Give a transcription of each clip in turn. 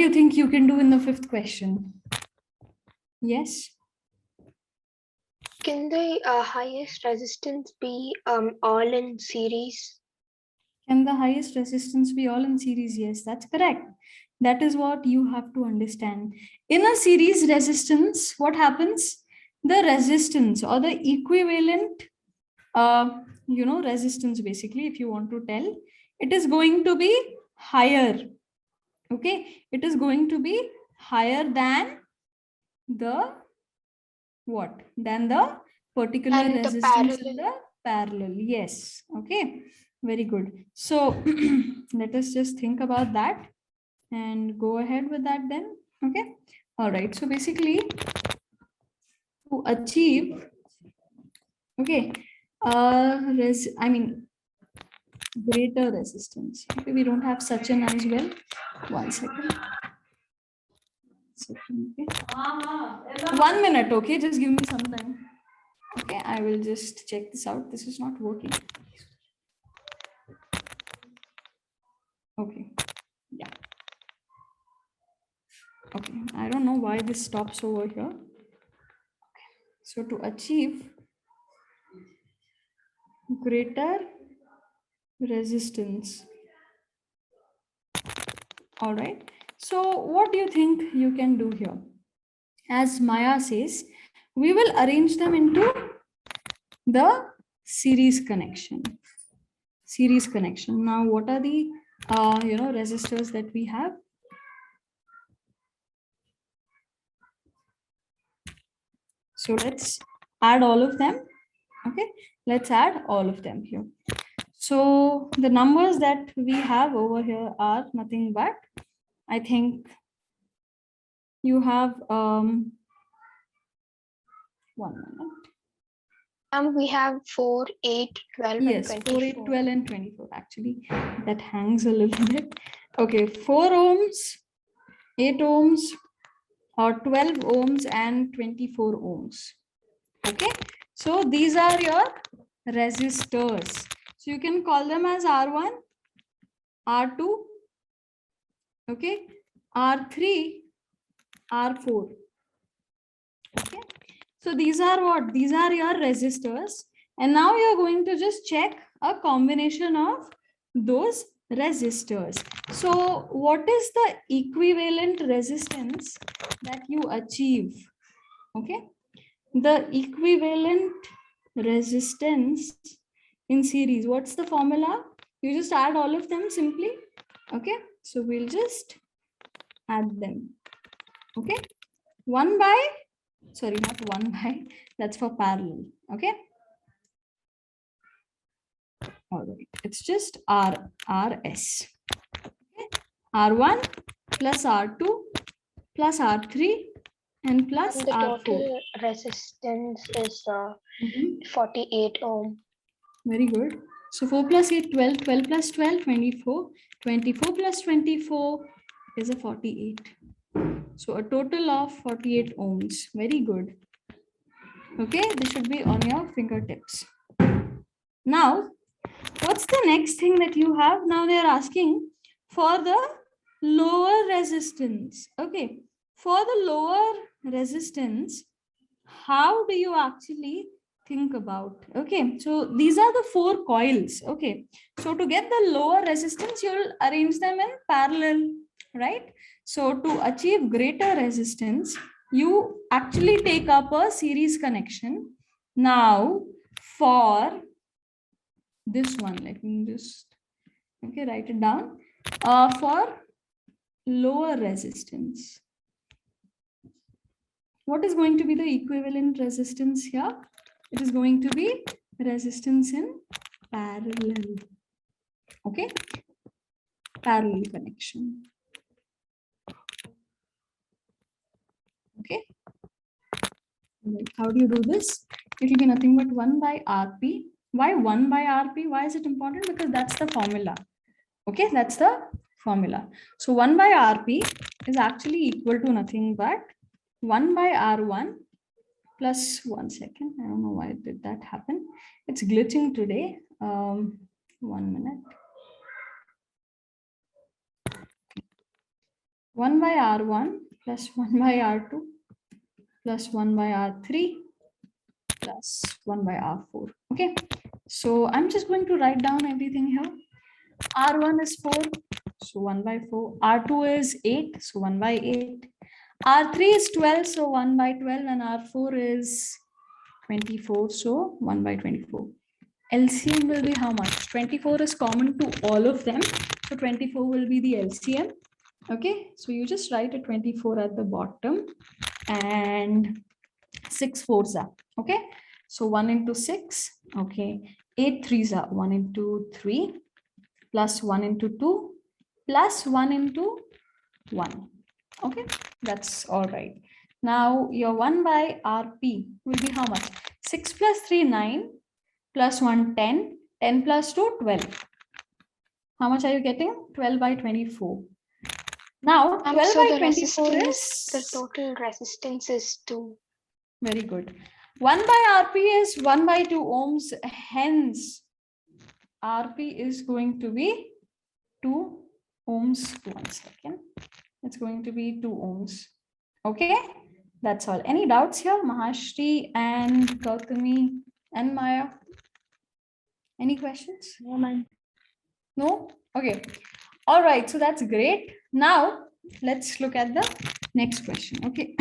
do you think you can do in the fifth question? Yes. Can the highest resistance be all in series? Can the highest resistance be all in series? Yes, that's correct. That is what you have to understand. In a series resistance, what happens? The resistance or the equivalent, resistance, basically, if you want to tell, it is going to be higher. Okay, it is going to be higher than the what? Than the particular And the resistance in the parallel. Yes. Okay. Very good. So let us just think about that and go ahead with that then. Okay. All right. So basically, to achieve, okay, greater resistance. Okay, we don't have such an as well. 1 second. Okay. 1 minute. Okay, just give me some time. Okay, I will just check this out. This is not working. Okay. Yeah. Okay. I don't know why this stops over here. Okay. So to achieve greater resistance. All right. So what do you think you can do here? As Maya says, we will arrange them into the series connection. Series connection. Now, what are the resistors that we have? So let's add all of them. Okay, let's add all of them here. So the numbers that we have over here are nothing but, I think you have 1 minute. We have 4, 8, 12, yes, and 4, 8, 12, and 24. Actually, that hangs a little bit. Okay, 4 ohms, 8 ohms, or 12 ohms, and 24 ohms. Okay, so these are your resistors. So you can call them as R1, R2, okay, R3, R4. Okay, so these are what? These are your resistors. And now you're going to just check a combination of those resistors. So what is the equivalent resistance that you achieve? Okay, the equivalent resistance in series, what's the formula? You just add all of them simply. Okay, so we'll just add them. Okay, 1 by, sorry, not 1 by, that's for parallel. Okay, all right, it's just RS. Okay? R1 plus R2 plus R3 and plus the R4. total resistance is 48 ohm. Very good. So 4 plus 8, 12, 12 plus 12, 24. 24 plus 24 is a 48. So a total of 48 ohms. Very good. Okay, this should be on your fingertips. Now, what's the next thing that you have? Now they are asking for the lower resistance. Okay, for the lower resistance, how do you actually think about? Okay, so these are the 4 coils. Okay, so to get the lower resistance, you'll arrange them in parallel, right? So to achieve greater resistance, you actually take up a series connection. Now for this one, let me just write it down. For lower resistance, what is going to be the equivalent resistance here? It is going to be resistance in parallel. Okay, parallel connection. Okay, how do you do this? It will be nothing but 1 by Rp. Why 1 by Rp? Why is it important? Because that's the formula. Okay, that's the formula. So 1 by Rp is actually equal to nothing but 1 by R1 plus 1 second. I don't know why did that happen. It's glitching today. 1 minute. 1 by R1 plus 1 by R2 plus 1 by R3 plus 1 by R4. Okay, so I'm just going to write down everything here. R1 is 4, so 1 by 4. R2 is 8, so 1 by 8. R3 is 12, so 1 by 12, and R4 is 24, so 1 by 24. LCM will be how much? 24 is common to all of them, so 24 will be the LCM. Okay, so you just write a 24 at the bottom and 6 fours are. Okay, so 1 into 6. Okay, 8 threes are 1 into 3 plus 1 into 2 plus 1 into 1. Okay, that's all right. Now your 1 by RP will be how much? 6 plus 3, 9 plus 1, 10. 10 plus 2, 12. How much are you getting? 12 by 24. Now 12 So by the 24 resistance, the is total resistance is 2. very good. 1 by RP is 1 by 2 ohms. Hence, RP is going to be 2 ohms. 1 second. It's going to be 2 ohms. Okay, that's all. Any doubts here, Mahashri and Gautami and Maya? Any questions? No, ma'am. No? Okay. All right, so that's great. Now, let's look at the next question. Okay.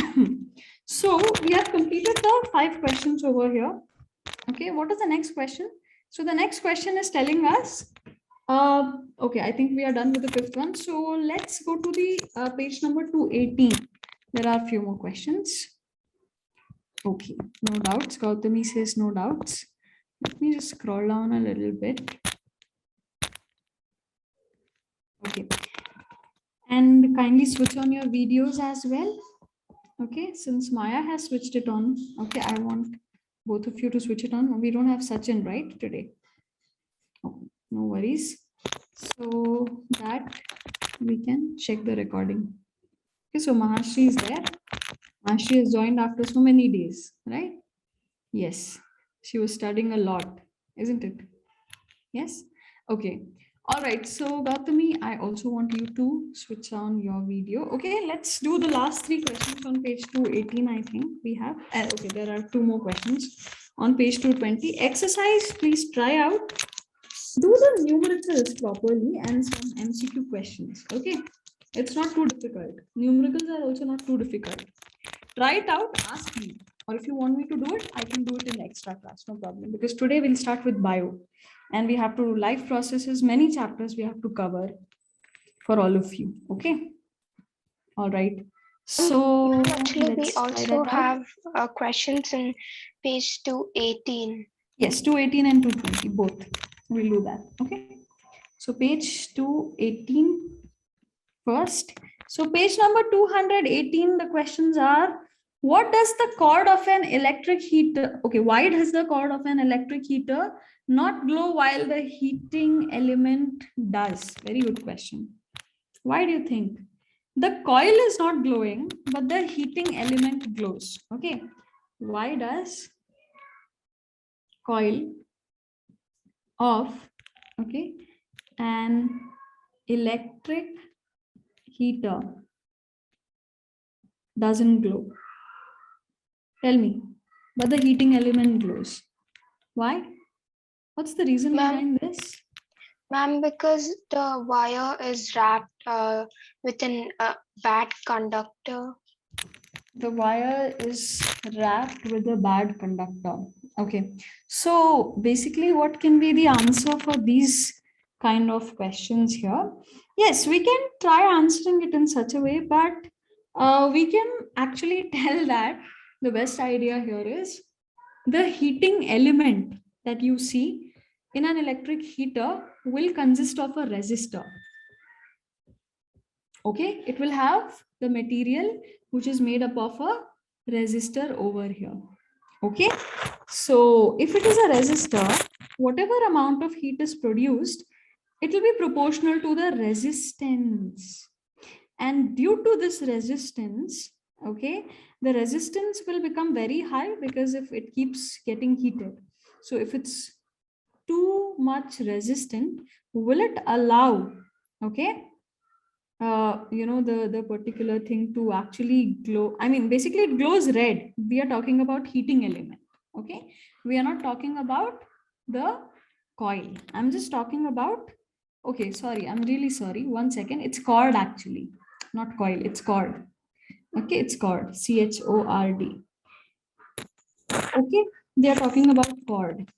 So we have completed the 5 questions over here. Okay, what is the next question? So the next question is telling us, okay, I think we are done with the 5th one. So let's go to the page number 218. There are a few more questions. Okay, no doubts. Gautami says no doubts. Let me just scroll down a little bit. Okay. And kindly switch on your videos as well. Okay, since Maya has switched it on. Okay, I want both of you to switch it on. We don't have Sachin, right, today? Oh, no worries. So that we can check the recording. Okay, so Mahashri is there. Mahashri has joined after so many days, right? Yes, she was studying a lot, isn't it? Yes. Okay. All right. So Gautami, I also want you to switch on your video. Okay. Let's do the last 3 questions on page 218. I think we have. Okay. There are 2 more questions on page 220. Exercise. Please try out. Do the numericals properly and some MCQ questions. Okay. It's not too difficult. Numericals are also not too difficult. Try it out. Ask me. Or if you want me to do it, I can do it in extra class. No problem. Because today we'll start with bio. And we have to life processes, many chapters we have to cover for all of you. Okay. All right. So Actually, we let's try also that out. have questions in page 218. Yes, 218 and 220, both. We'll do that. Okay. So page 218 first. So page number 218, the questions are, what does the cord of an electric heater, okay, why does the cord of an electric heater not glow while the heating element does? Very good question. Why do you think? The coil is not glowing, but the heating element glows. Okay. Why does coil of, okay, an electric heater doesn't glow? Tell me. But the heating element glows. Why? What's the reason behind this? Ma'am, because the wire is wrapped within a bad conductor. The wire is wrapped with a bad conductor. Okay. So basically, what can be the answer for these kind of questions here? Yes, we can try answering it in such a way, but we can actually tell that the best idea here is the heating element that you see in an electric heater will consist of a resistor. Okay, it will have the material which is made up of a resistor over here. Okay, so if it is a resistor, whatever amount of heat is produced, it will be proportional to the resistance. And due to this resistance, okay, the resistance will become very high because if it keeps getting heated. So if it's too much resistant, will it allow, okay, the particular thing to actually glow. I mean, basically it glows red. We are talking about heating element. Okay. We are not talking about the coil. I'm just talking about, okay, sorry. I'm really sorry. One second. It's cord actually, not coil. It's cord. Okay. It's cord. CHORD. Okay. They are talking about cord.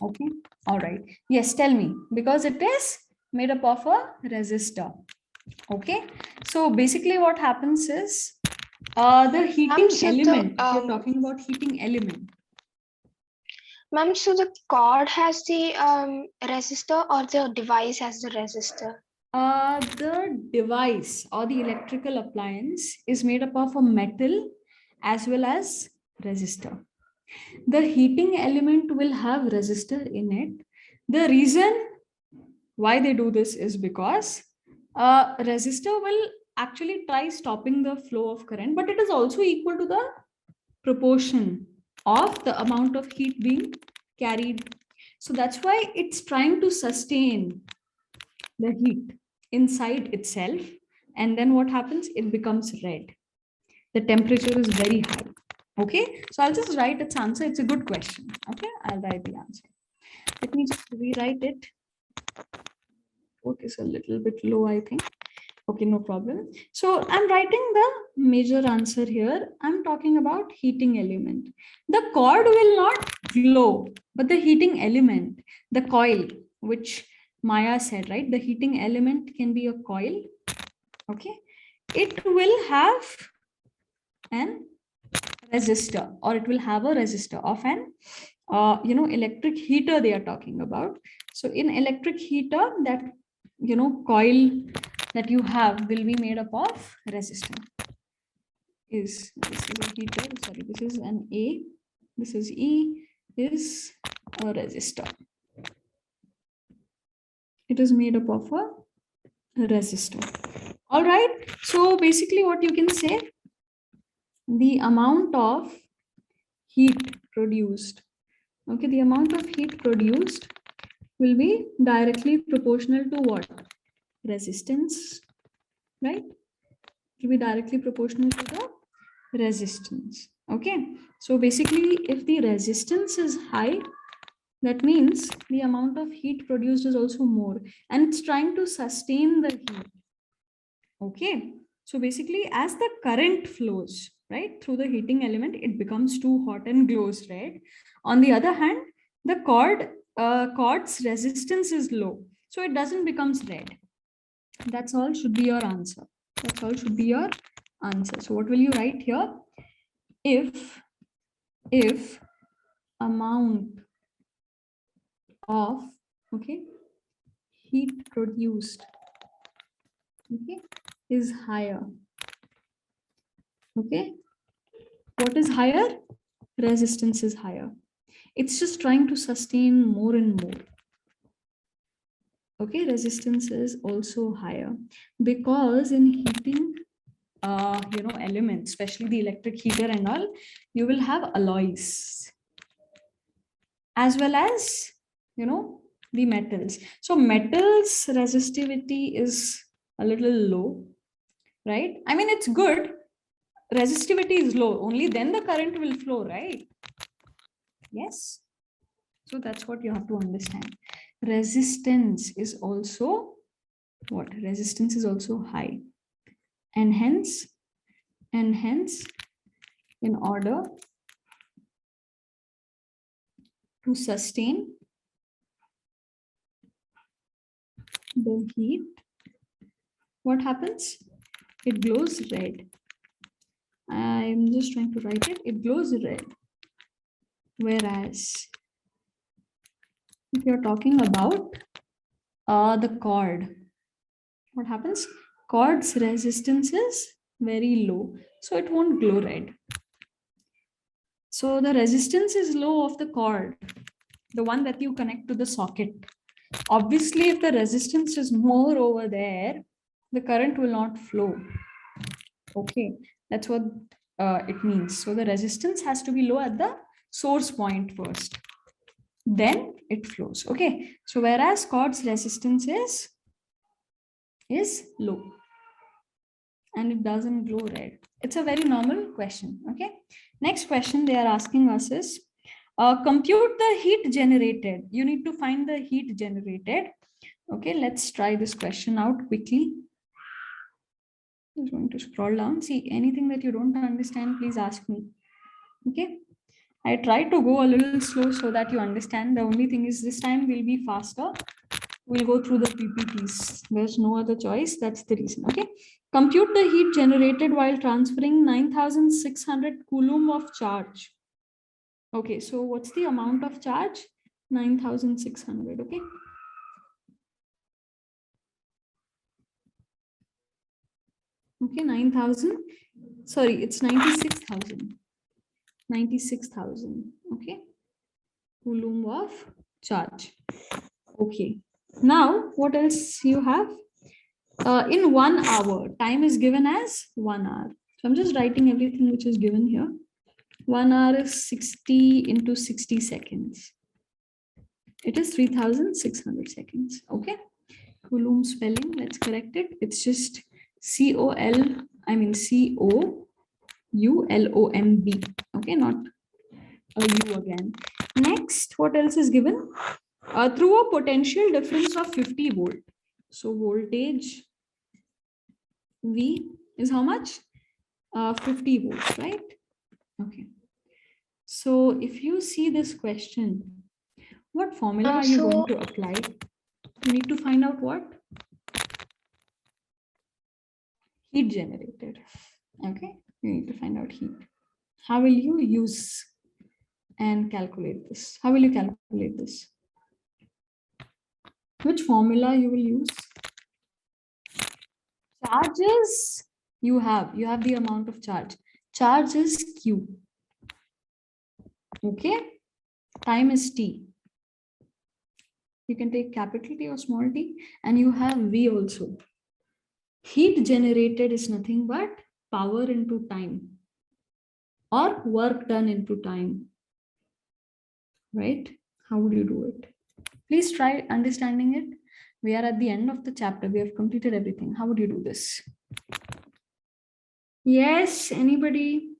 Okay. All right. Yes. Tell me, because it is made up of a resistor. Okay, so basically what happens is the heating So element, you're talking about heating element. ma'am, so the cord has the resistor or the device has the resistor? The device or the electrical appliance is made up of a metal as well as resistor. The heating element will have resistor in it. The reason why they do this is because resistor will actually try stopping the flow of current, but it is also equal to the proportion of the amount of heat being carried. So that's why it's trying to sustain the heat inside itself. And then what happens? It becomes red. The temperature is very high. Okay, so I'll just write its answer. It's a good question. Okay, I'll write the answer. Let me just rewrite it. Work is a little bit low, I think. Okay, no problem. So I'm writing the major answer here. I'm talking about heating element. The cord will not glow, but the heating element, the coil, which Maya said, right? The heating element can be a coil. Okay. It will have an resistor, or it will have a resistor of an electric heater they are talking about. So in electric heater, that coil that you have will be made up of resistor. This is a heater, sorry, this is an A, this is E, is a resistor. It is made up of a resistor. All right, so basically what you can say, the amount of heat produced, okay, the amount of heat produced will be directly proportional to what? Resistance, right? It will be directly proportional to the resistance. Okay, so basically if the resistance is high, that means the amount of heat produced is also more, and it's trying to sustain the heat. Okay, so basically as the current flows right through the heating element, it becomes too hot and glows red. On the other hand, the cord's resistance is low, so it doesn't becomes red. That's all should be your answer. That's all should be your answer. So what will you write here? If amount of heat produced is higher. Okay, what is higher? Resistance is higher. It's just trying to sustain more and more. Okay, resistance is also higher because in heating elements, especially the electric heater and all, you will have alloys as well as the metals. So metals resistivity is a little low, right? I mean, it's good. Resistivity is low, only then the current will flow, right? Yes. So that's what you have to understand. Resistance is also what? Resistance is also high. And hence, in order to sustain the heat, what happens? It glows red. I'm just trying to write it. It glows red. Whereas if you're talking about the cord, what happens? Cord's resistance is very low, so it won't glow red. So the resistance is low of the cord, the one that you connect to the socket. Obviously, if the resistance is more over there, the current will not flow. Okay, that's what it means. So the resistance has to be low at the source point first, then it flows. Okay, so whereas cord's resistance is is low and it doesn't glow red. It's a very normal question. Okay. Next question they are asking us is compute the heat generated. You need to find the heat generated. Okay, let's try this question out quickly. I'm going to scroll down. See, anything that you don't understand, please ask me. Okay. I try to go a little slow so that you understand. The only thing is this time will be faster. We'll go through the PPTs. There's no other choice. That's the reason. Okay. Compute the heat generated while transferring 9,600 coulomb of charge. Okay. So what's the amount of charge? 9,600. Okay. Okay. 9,000. Sorry, it's 96,000. 96,000. Okay. Coulomb of charge. Okay. Now, what else you have? In 1 hour, time is given as 1 hour. So I'm just writing everything which is given here. 1 hour is 60 into 60 seconds. It is 3,600 seconds. Okay. Coulomb spelling, let's correct it. It's just COULOUMB. Okay, not a U again. Next, what else is given? Through a potential difference of 50 volt. So voltage V is how much? 50 volts, right? Okay. So if you see this question, what formula are you going to apply? You need to find out what? Heat generated. Okay. You need to find out heat. How will you use and calculate this? How will you calculate this? Which formula you will use? Charges you have the amount of charge. Charge is Q. Okay. Time is T. You can take capital T or small t, and you have V also. Heat generated is nothing but power into time or work done into time. Right? How would you do it? Please try understanding it. We are at the end of the chapter. We have completed everything. How would you do this? Yes, anybody?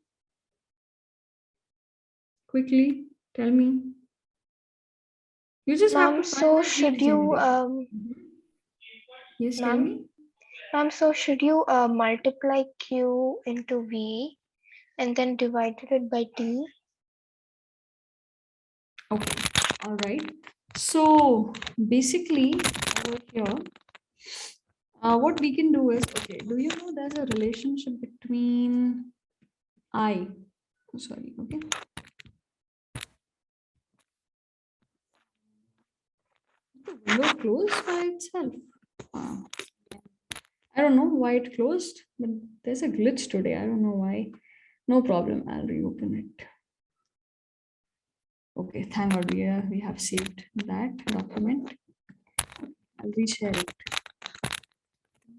Quickly, tell me. You just have to So should you yes, tell me. Ma'am, so should you multiply Q into V and then divided it by T? Okay, all right. So basically over here, what we can do is, okay, do you know there's a relationship between I, sorry, okay. The window closed by itself. I don't know why it closed, but there's a glitch today. I don't know why. No problem. I'll reopen it. Okay, thank God we have saved that document. I'll reshare it.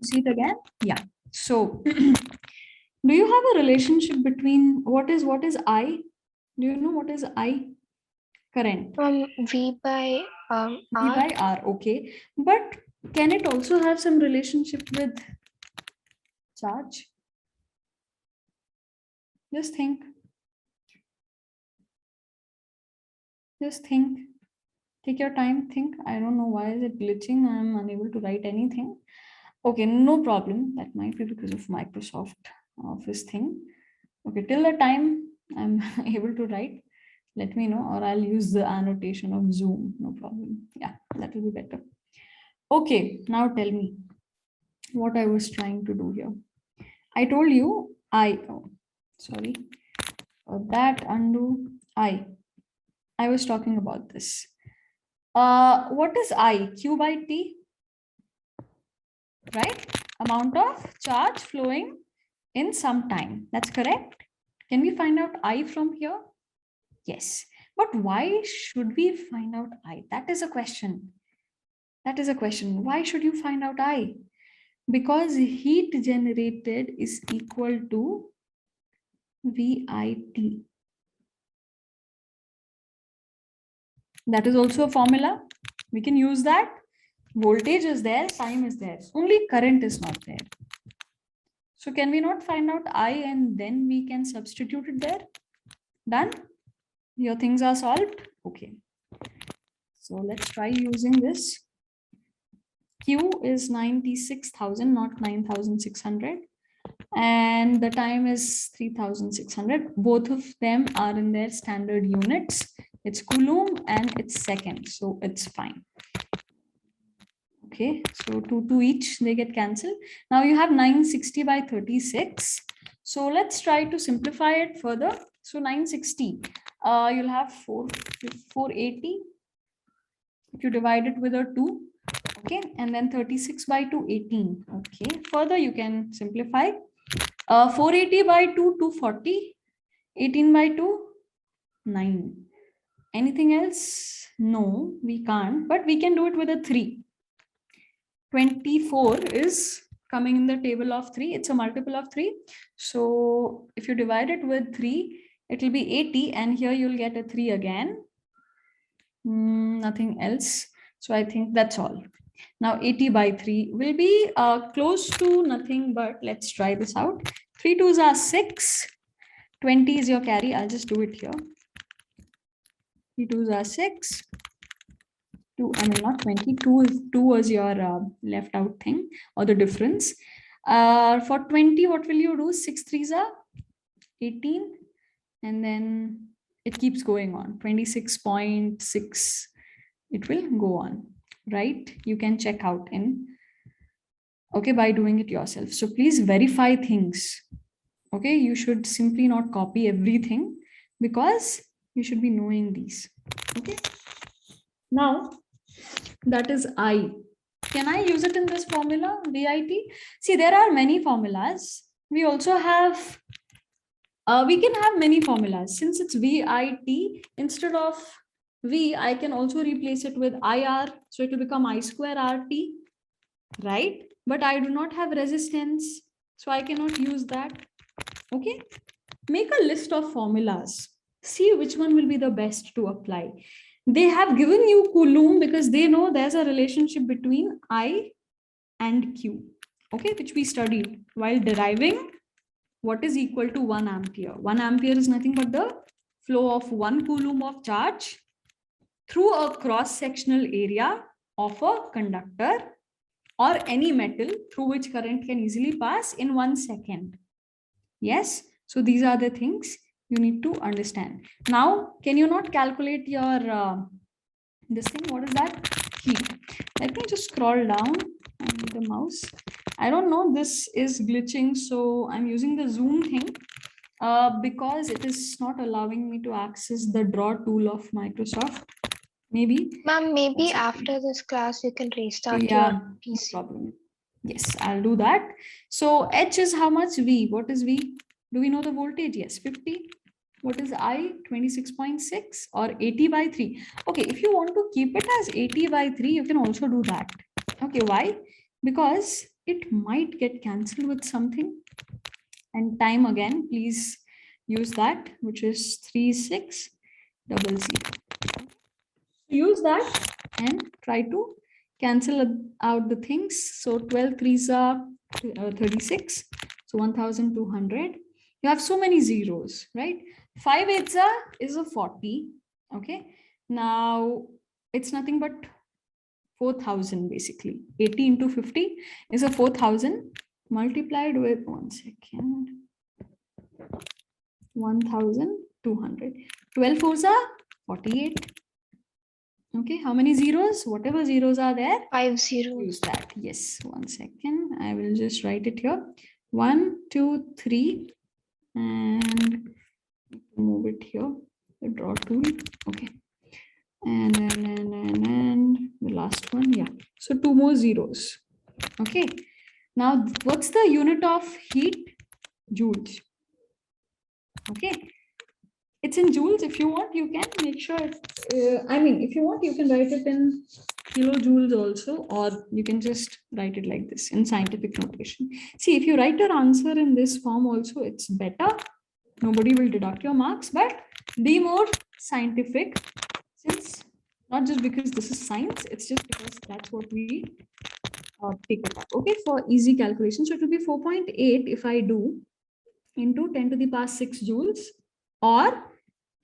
See it again? Yeah. So do you have a relationship between what is I? Do you know what is I? Current. V by V by R. Okay. But can it also have some relationship with charge? Just think. Just think. Take your time. Think. I don't know why is it glitching. I'm unable to write anything. Okay, no problem. That might be because of Microsoft Office thing. Okay, till the time I'm able to write, let me know, or I'll use the annotation of Zoom. No problem. Yeah, that will be better. Okay, now tell me what I was trying to do here. I told you sorry, that undo I was talking about this. What is I? Q by T, right? Amount of charge flowing in some time. That's correct. Can we find out I from here? Yes. But why should we find out I? That is a question. That is a question. Why should you find out I? Because heat generated is equal to VIT. That is also a formula. We can use that. Voltage is there, time is there. Only current is not there. So can we not find out I and then we can substitute it there? Done? Your things are solved? Okay. So let's try using this. Q is 96,000, not 9,600. And the time is 3,600. Both of them are in their standard units. It's coulomb and it's second. So it's fine. Okay, so 2 each, they get cancelled. Now you have 960 by 36. So let's try to simplify it further. So 960, you'll have 480. If you divide it with a 2, okay, and then 36 by 2, 18. Okay, further you can simplify. 480 by 2, 240. 18 by 2, 9. Anything else? No, we can't, but we can do it with a 3. 24 is coming in the table of 3. It's a multiple of 3. So if you divide it with 3, it will be 80. And here you'll get a 3 again. Nothing else. So I think that's all. Now 80 by 3 will be close to nothing, but let's try this out. 3 2s are 6. 20 is your carry. I'll just do it here. 3 2s are 6. 2, I mean not 20, 2 was your left out thing or the difference. For 20, what will you do? 6 3s are 18, and then it keeps going on. 26.6, it will go on, right? You can check out in, okay, by doing it yourself. So please verify things. Okay, you should simply not copy everything because you should be knowing these. Okay, now that is I. Can I use it in this formula, VIT? See, there are many formulas. We also have, we can have many formulas. Since it's VIT, instead of V, I can also replace it with IR. So it will become I square RT, right? But I do not have resistance, so I cannot use that. Okay, make a list of formulas. See which one will be the best to apply. They have given you coulomb because they know there's a relationship between I and Q, okay, which we studied while deriving what is equal to 1 ampere. 1 ampere is nothing but the flow of 1 coulomb of charge through a cross-sectional area of a conductor or any metal through which current can easily pass in 1 second. Yes, so these are the things you need to understand. Now, can you not calculate your this thing? What is that? Heat. Let me just scroll down with the mouse. I don't know, this is glitching, so I'm using the zoom thing because it is not allowing me to access the draw tool of Microsoft. Maybe. Ma'am, maybe after this class you can restart Yeah, your no PC. problem. Yes, I'll do that. So H is how much? V. What is V? Do we know the voltage? Yes, 50. What is I? 26.6 or 80 by 3. Okay, if you want to keep it as 80 by 3, you can also do that. Okay, why? Because it might get cancelled with something. And time again, please use that, which is 3600. Use that and try to cancel out the things. So 12 3s are 36. So 1200. You have so many zeros, right? 5 8s is a 40. Okay. Now it's nothing but 4,000 basically. 80 into 50 is a 4,000 multiplied with 1,200. 12 4s are 48. Okay, how many zeros? Whatever zeros are there, 5 zeros. use that. Yes, 1 second. I will just write it here. 1 2 3 and move it here. The draw tool. Okay. And the last one. Yeah. So 2 more zeros. Okay. Now, what's the unit of heat? Joules. Okay. It's in joules. If you want, you can make sure. I mean, if you want, you can write it in kilojoules also, or you can just write it like this in scientific notation. See, if you write your answer in this form also, it's better. Nobody will deduct your marks, but be more scientific since Not just because this is science, it's just because that's what we take it up. Okay, for easy calculation. So it will be 4.8 if I do into 10 to the power 6 joules, or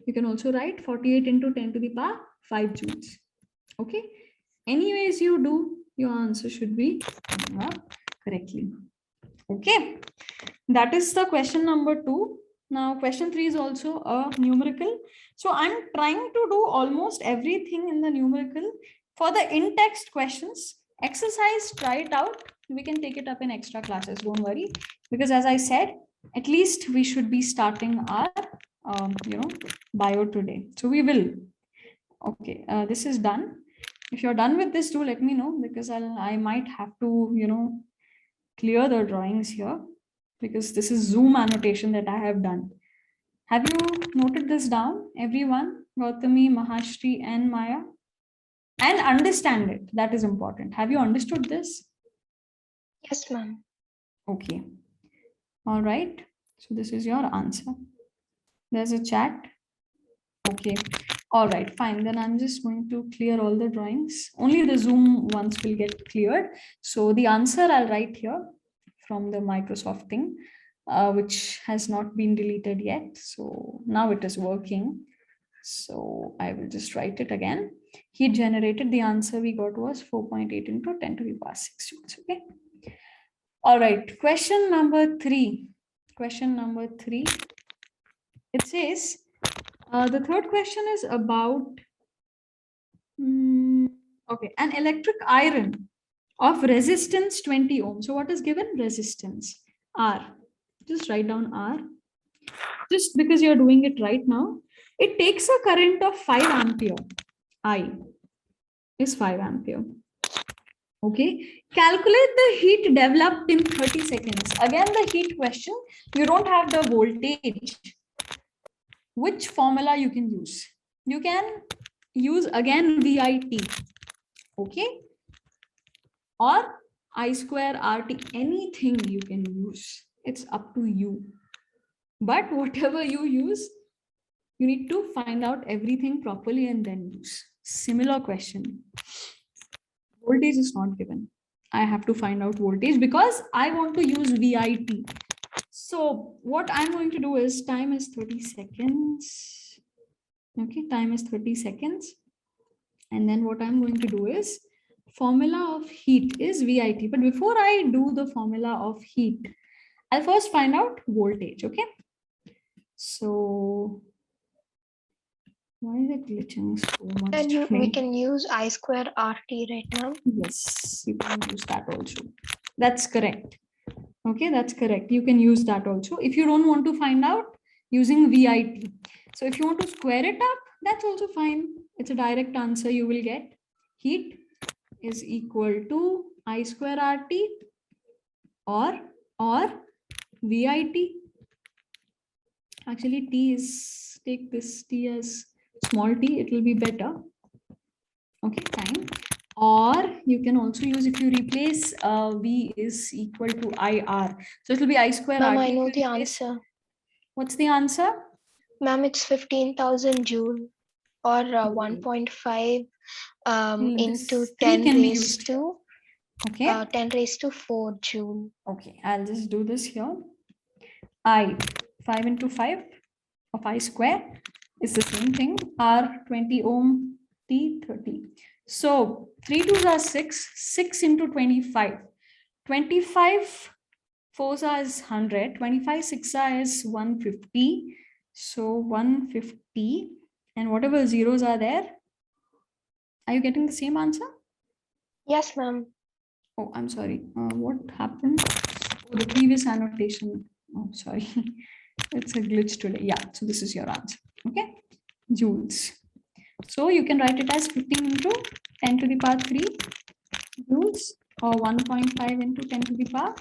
you can also write 48 into 10 to the power 5 joules. Okay, anyways you do, your answer should be coming up correctly. Okay, that is the question number 2. Now question 3 is also a numerical. So I'm trying to do almost everything in the numerical. For the in-text questions, exercise, try it out. We can take it up in extra classes, don't worry. Because as I said, at least we should be starting our bio today. So we will. Okay, this is done. If you're done with this, do let me know, because I might have to, clear the drawings here, because this is Zoom annotation that I have done. Have you noted this down, everyone? Gautami, Mahashri, and Maya? And understand it. That is important. Have you understood this? Yes, ma'am. Okay. All right. So this is your answer. There's a chat. Okay. All right, fine. Then I'm just going to clear all the drawings. Only the Zoom ones will get cleared. So the answer I'll write here from the Microsoft thing, which has not been deleted yet. So now it is working. So I will just write it again. He generated, the answer we got was 4.8 into 10 to the power 6 joules. Okay. All right. Question number 3. Question number 3. It says, the third question is about okay, an electric iron of resistance 20 ohms. So what is given? Resistance R. Just write down R. Just because you're doing it right now. It takes a current of 5 ampere. I is 5 ampere. Okay. Calculate the heat developed in 30 seconds. Again, the heat question. You don't have the voltage. Which formula you can use? You can use again VIT. Okay. Or I square RT, anything you can use. It's up to you. But whatever you use, you need to find out everything properly and then use. Similar question. Voltage is not given. I have to find out voltage because I want to use VIT. So what I'm going to do is, time is 30 seconds. Okay, time is 30 seconds. And then what I'm going to do is, formula of heat is VIT. But before I do the formula of heat, I'll first find out voltage. Okay. So why is it glitching so much? And we can use I square RT right now. Yes, you can use that also. That's correct. Okay, that's correct. You can use that also. If you don't want to find out, using VIT. So if you want to square it up, that's also fine. It's a direct answer you will get. Heat is equal to I square RT or VIT. Actually, T is, take this T as small t, it will be better. Okay, time. Or you can also use, if you replace V is equal to IR. So it will be I square Ma'am, RT. I know the answer. What's the answer? Ma'am, it's 15,000 joule or 1.5 into 10 raised to okay. 10 raised to 4 joule. Okay, I'll just do this here. I 5 into 5 of I square is the same thing. R 20 ohm, T 30. So 3 2s are 6, 6 into 25. 25 4s are is 100, 25 6 is 150. So 150, and whatever zeros are there, are you getting the same answer? Yes, ma'am. Oh, I'm sorry. What happened? Oh, the previous annotation. Oh, sorry. It's a glitch today. Yeah, so this is your answer. Okay, joules. So you can write it as 15 into 10 to the power 3 joules, or 1.5 into 10 to the power.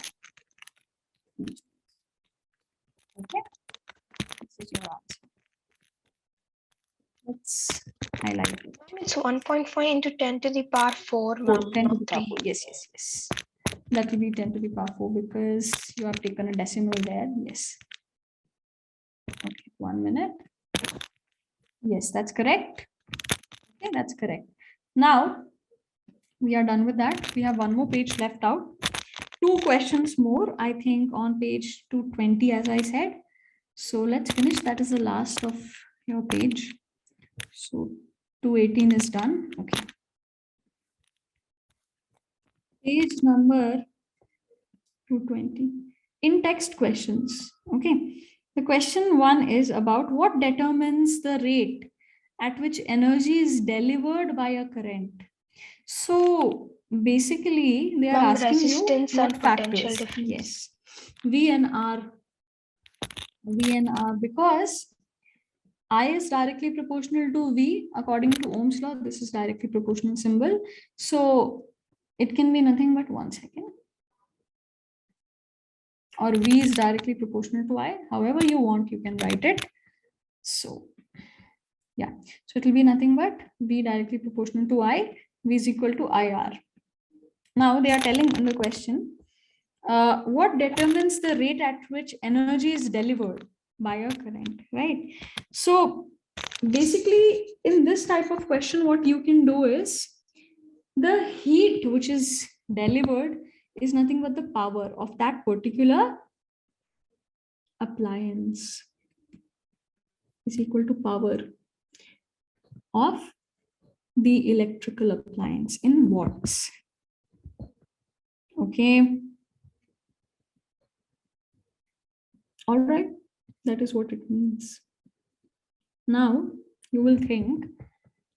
Okay, this is your answer. Let's highlight it. It's 1.5 into 10 to the power 4, Oh, ma'am. 10 to the power 4. Yes, yes, yes. That will be 10 to the power 4 because you have taken a decimal there. Yes. Okay, 1 minute. Yes, that's correct. Okay, that's correct. Now we are done with that. We have one more page left out. 2 questions more, I think, on page 220, as I said. So let's finish. That is the last of your page. So 218 is done. Okay. Page number 220. In text questions. Okay. The question 1 is about what determines the rate at which energy is delivered by a current. So basically, they are Ma'am, asking you resistance what and potential factors. difference. Yes. V and R, because I is directly proportional to V according to Ohm's law. This is directly proportional symbol. So it can be nothing but 1 second. Or V is directly proportional to I. However you want, you can write it. So yeah, so it will be nothing but V directly proportional to I. V is equal to IR. Now they are telling in the question, what determines the rate at which energy is delivered by a current, right? So basically in this type of question, what you can do is the heat which is delivered is nothing but the power of that particular appliance is equal to power of the electrical appliance in watts. Okay. All right. That is what it means. Now you will think,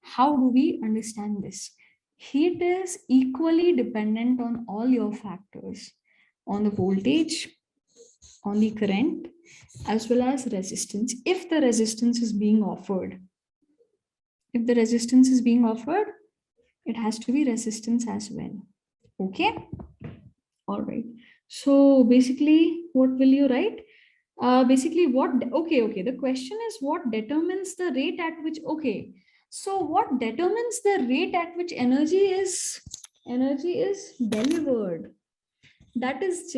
how do we understand this? Heat is equally dependent on all your factors, on the voltage, on the current, as well as resistance. If the resistance is being offered, it has to be resistance as well. Okay. All right. So basically, what will you write? Basically, okay. The question is what determines the rate at which, okay. So what determines the rate at which energy is delivered? That is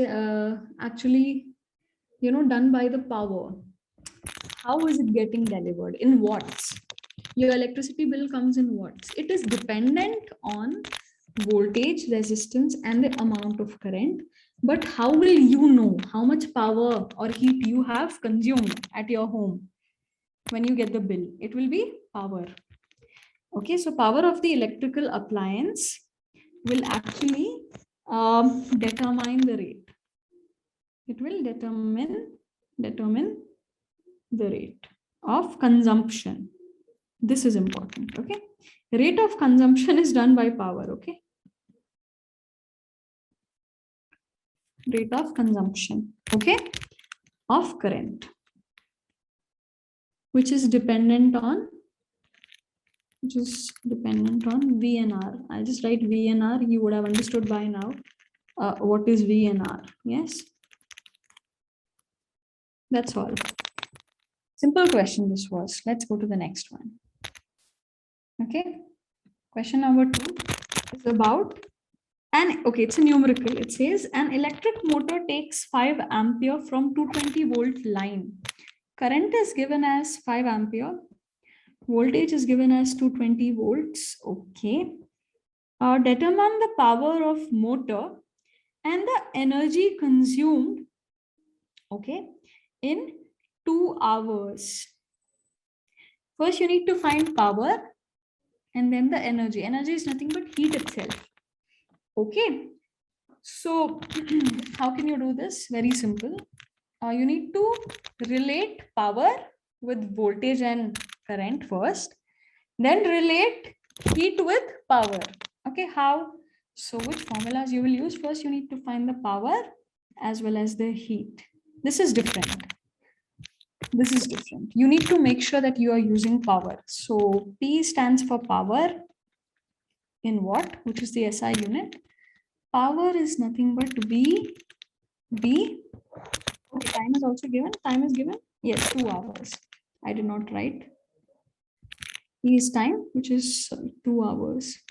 actually, done by the power. How is it getting delivered? In watts. Your electricity bill comes in watts. It is dependent on voltage, resistance, and the amount of current. But how will you know how much power or heat you have consumed at your home when you get the bill? It will be power. Okay, so power of the electrical appliance will actually determine the rate. It will determine the rate of consumption. This is important. Okay, rate of consumption is done by power. Okay, rate of consumption, okay, of current, which is dependent on V and R. I'll just write V and R. You would have understood by now what is V and R. Yes, that's all. Simple question this was. Let's go to the next one. Okay, question number 2 is about it's a numerical. It says an electric motor takes 5 ampere from 220 volt line. Current is given as 5 ampere. Voltage is given as 220 volts. Okay. Determine the power of motor and the energy consumed, okay, in 2 hours. First, you need to find power and then the energy. Energy is nothing but heat itself. Okay. So how can you do this? Very simple. You need to relate power with voltage and current first, then relate heat with power. Okay, how? So which formulas you will use? First, you need to find the power as well as the heat. This is different. You need to make sure that you are using power. So P stands for power in watt, which is the SI unit. Power is nothing but V. Okay, time is also given. Time is given. Yes, 2 hours. I did not write. E is time, which is 2 hours.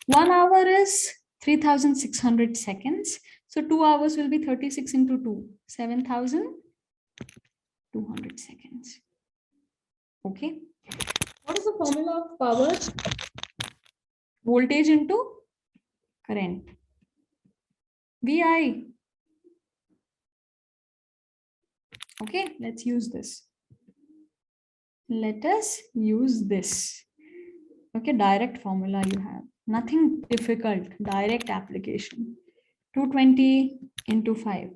1 hour is 3,600 seconds. So 2 hours will be 36 into 2, 7,200 seconds. Okay. What is the formula of power? Voltage into current. VI. Okay, let's use this. Let us use this. Okay, direct formula you have. Nothing difficult, direct application. 220 into 5.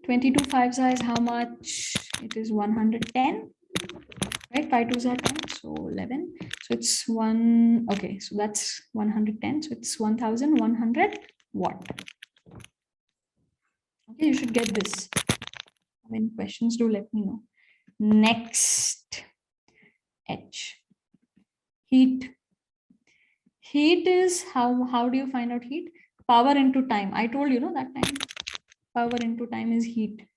22 5 size, how much? It is 110. Right, 5 2s are 10, so 11. So it's one, okay, so that's 110. So it's 1100 watt. Okay, you should get this. Any questions, do let me know. Next, H. Heat. Heat is how do you find out heat? Power into time. I told you, that time. Power into time is heat.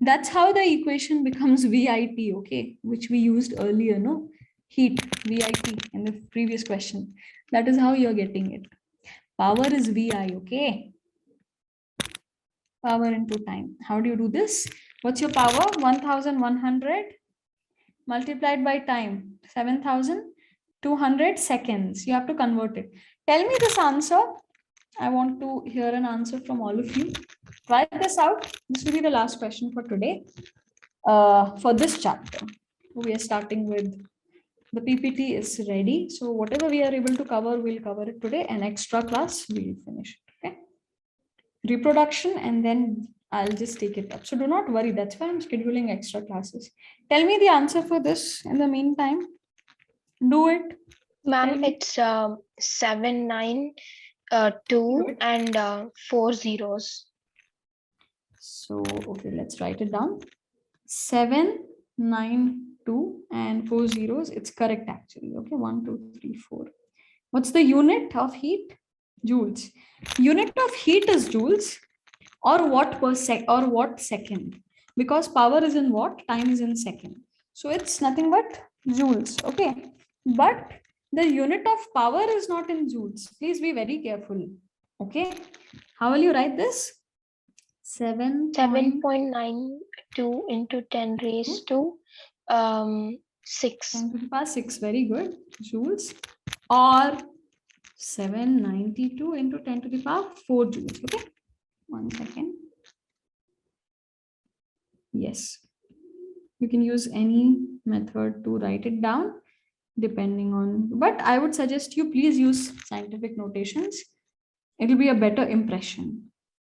That's how the equation becomes VIT, okay, which we used earlier, no? Heat, VIT in the previous question. That is how you're getting it. Power is VI, okay? Power into time. How do you do this? What's your power? 1100 multiplied by time, 7200 seconds. You have to convert it. Tell me this answer. I want to hear an answer from all of you. Try this out. This will be the last question for today. For this chapter, we are starting with the PPT is ready. So whatever we are able to cover, we'll cover it today. An extra class, we'll finish it. Okay. Reproduction, and then I'll just take it up. So do not worry. That's why I'm scheduling extra classes. Tell me the answer for this in the meantime. Do it. Ma'am, it's 792 and 4 zeros. So, okay, let's write it down. 792 and 4 zeros. It's correct actually. Okay, 1, 2, 3, 4. What's the unit of heat? Joules. Unit of heat is joules, or watt per sec, or watt second, because power is in watt, time is in second. So it's nothing but joules. Okay, but the unit of power is not in joules. Please be very careful. Okay, how will you write this? 7.92 into 10 raised to 6. 10 to the power 6. Very good. Joules, or 792 into 10 to the power 4 joules. Okay, 1 second. Yes, you can use any method to write it down depending on, but I would suggest you please use scientific notations. It will be a better impression.